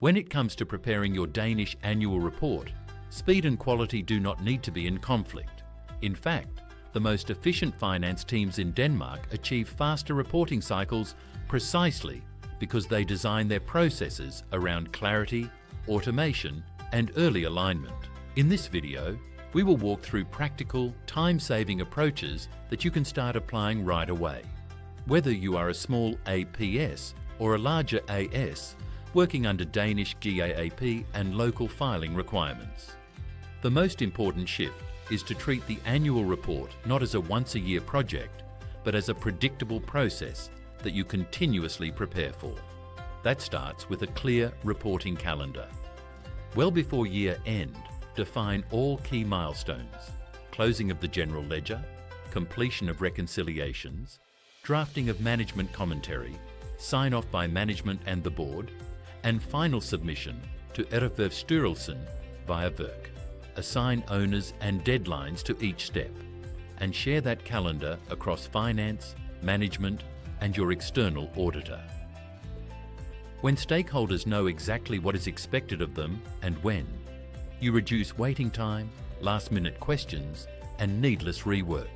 When it comes to preparing your Danish annual report, speed and quality do not need to be in conflict. In fact, the most efficient finance teams in Denmark achieve faster reporting cycles precisely because they design their processes around clarity, automation, and early alignment. In this video, we will walk through practical, time-saving approaches that you can start applying right away. Whether you are a small APS or a larger AS, working under Danish GAAP and local filing requirements. The most important shift is to treat the annual report not as a once-a-year project, but as a predictable process that you continuously prepare for. That starts with a clear reporting calendar. Well before year end, define all key milestones: closing of the general ledger, completion of reconciliations, drafting of management commentary, sign-off by management and the board, and final submission to Erhvervsstyrelsen via Virk. Assign owners and deadlines to each step, and share that calendar across finance, management, and your external auditor. When stakeholders know exactly what is expected of them and when, you reduce waiting time, last-minute questions, and needless rework.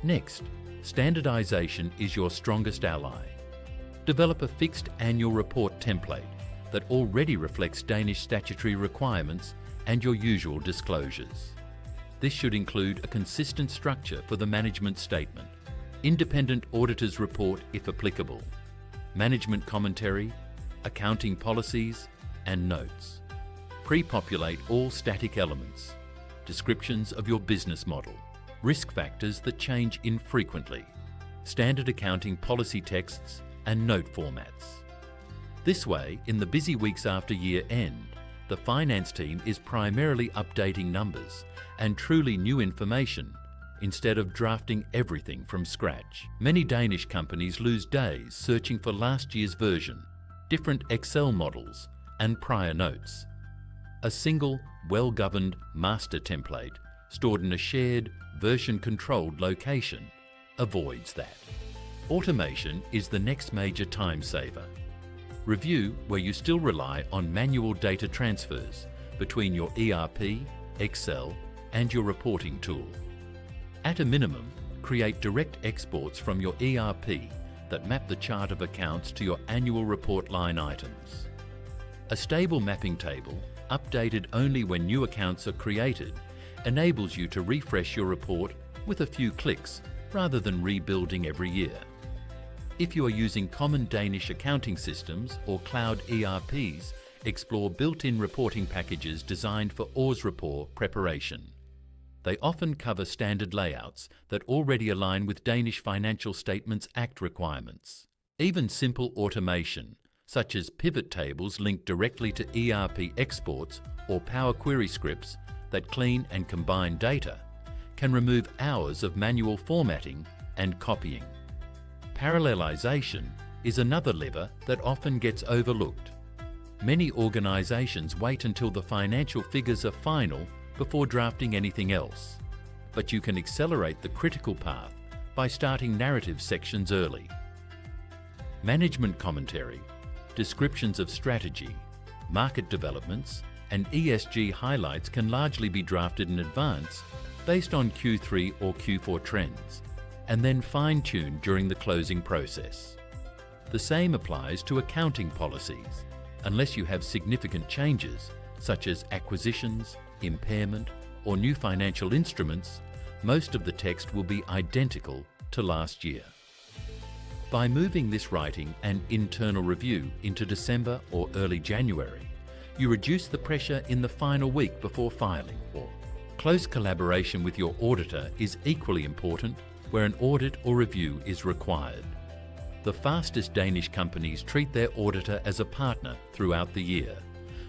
Next, standardization is your strongest ally. Develop a fixed annual report template that already reflects Danish statutory requirements and your usual disclosures. This should include a consistent structure for the management statement, independent auditor's report if applicable, management commentary, accounting policies, and notes. Pre-populate all static elements, descriptions of your business model, risk factors that change infrequently, standard accounting policy texts, and note formats. This way, in the busy weeks after year end, the finance team is primarily updating numbers and truly new information instead of drafting everything from scratch. Many Danish companies lose days searching for last year's version, different Excel models, and prior notes. A single, well-governed master template stored in a shared, version-controlled location avoids that. Automation is the next major time saver. Review where you still rely on manual data transfers between your ERP, Excel, and your reporting tool. At a minimum, create direct exports from your ERP that map the chart of accounts to your annual report line items. A stable mapping table, updated only when new accounts are created, enables you to refresh your report with a few clicks rather than rebuilding every year. If you are using common Danish accounting systems or cloud ERPs, explore built-in reporting packages designed for Årsrapport preparation. They often cover standard layouts that already align with Danish Financial Statements Act requirements. Even simple automation, such as pivot tables linked directly to ERP exports or Power Query scripts that clean and combine data, can remove hours of manual formatting and copying. Parallelization is another lever that often gets overlooked. Many organizations wait until the financial figures are final before drafting anything else, but you can accelerate the critical path by starting narrative sections early. Management commentary, descriptions of strategy, market developments, and ESG highlights can largely be drafted in advance based on Q3 or Q4 trends, and then fine-tuned during the closing process. The same applies to accounting policies. Unless you have significant changes, such as acquisitions, impairment, or new financial instruments, most of the text will be identical to last year. By moving this writing and internal review into December or early January, you reduce the pressure in the final week before filing. Close collaboration with your auditor is equally important where an audit or review is required. The fastest Danish companies treat their auditor as a partner throughout the year,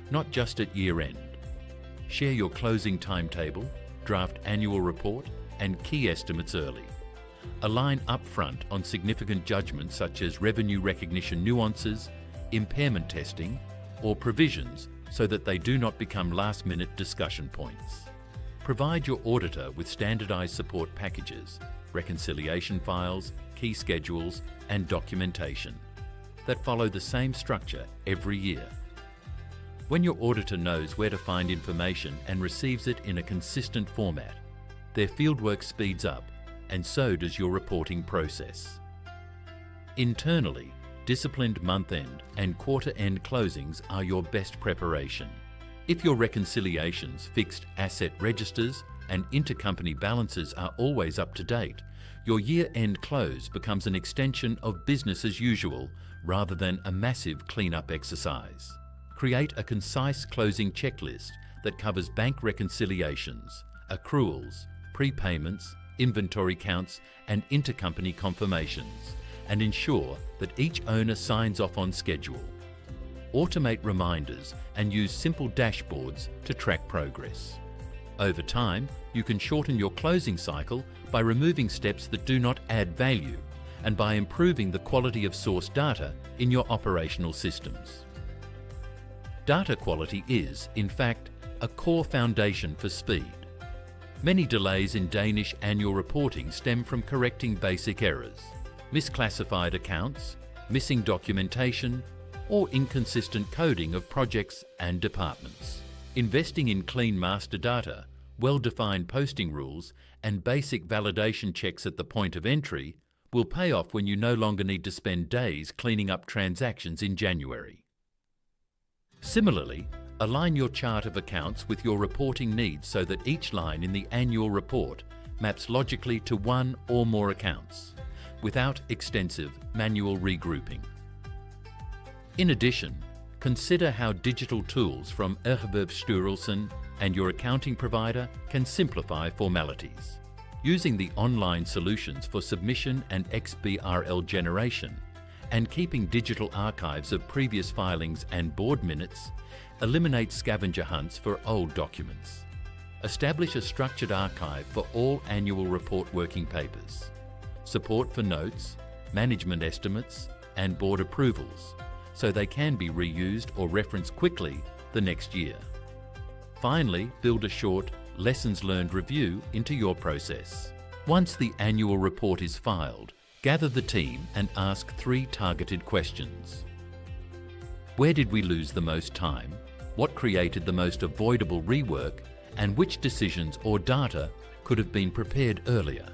not just at year end. Share your closing timetable, draft annual report, and key estimates early. Align upfront on significant judgments such as revenue recognition nuances, impairment testing, or provisions so that they do not become last-minute discussion points. Provide your auditor with standardized support packages, reconciliation files, key schedules, and documentation that follow the same structure every year. When your auditor knows where to find information and receives it in a consistent format, their fieldwork speeds up, and so does your reporting process. Internally, disciplined month-end and quarter-end closings are your best preparation. If your reconciliations, fixed asset registers, and intercompany balances are always up to date, your year-end close becomes an extension of business as usual rather than a massive clean-up exercise. Create a concise closing checklist that covers bank reconciliations, accruals, prepayments, inventory counts, and intercompany confirmations, and ensure that each owner signs off on schedule. Automate reminders and use simple dashboards to track progress. Over time, you can shorten your closing cycle by removing steps that do not add value and by improving the quality of source data in your operational systems. Data quality is, in fact, a core foundation for speed. Many delays in Danish annual reporting stem from correcting basic errors, misclassified accounts, missing documentation, or inconsistent coding of projects and departments. Investing in clean master data, well-defined posting rules, and basic validation checks at the point of entry will pay off when you no longer need to spend days cleaning up transactions in January. Similarly, align your chart of accounts with your reporting needs so that each line in the annual report maps logically to one or more accounts, without extensive manual regrouping. In addition, consider how digital tools from Erhvervsstyrelsen and your accounting provider can simplify formalities. Using the online solutions for submission and XBRL generation and keeping digital archives of previous filings and board minutes eliminates scavenger hunts for old documents. Establish a structured archive for all annual report working papers, support for notes, management estimates, and board approvals, so they can be reused or referenced quickly the next year. Finally, build a short lessons learned review into your process. Once the annual report is filed, gather the team and ask 3 targeted questions. Where did we lose the most time? What created the most avoidable rework? And which decisions or data could have been prepared earlier?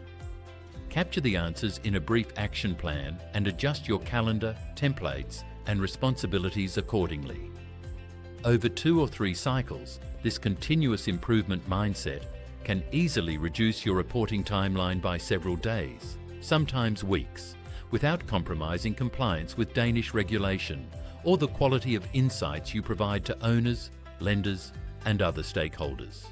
Capture the answers in a brief action plan and adjust your calendar, templates, and responsibilities accordingly. Over 2 or 3 cycles, this continuous improvement mindset can easily reduce your reporting timeline by several days, sometimes weeks, without compromising compliance with Danish regulation or the quality of insights you provide to owners, lenders, and other stakeholders.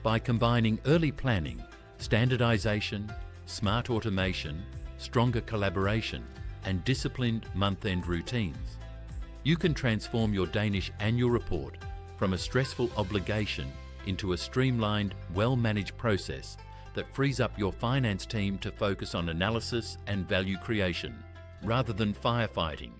By combining early planning, standardization, smart automation, stronger collaboration, and disciplined month-end routines, you can transform your Danish annual report from a stressful obligation into a streamlined, well-managed process that frees up your finance team to focus on analysis and value creation rather than firefighting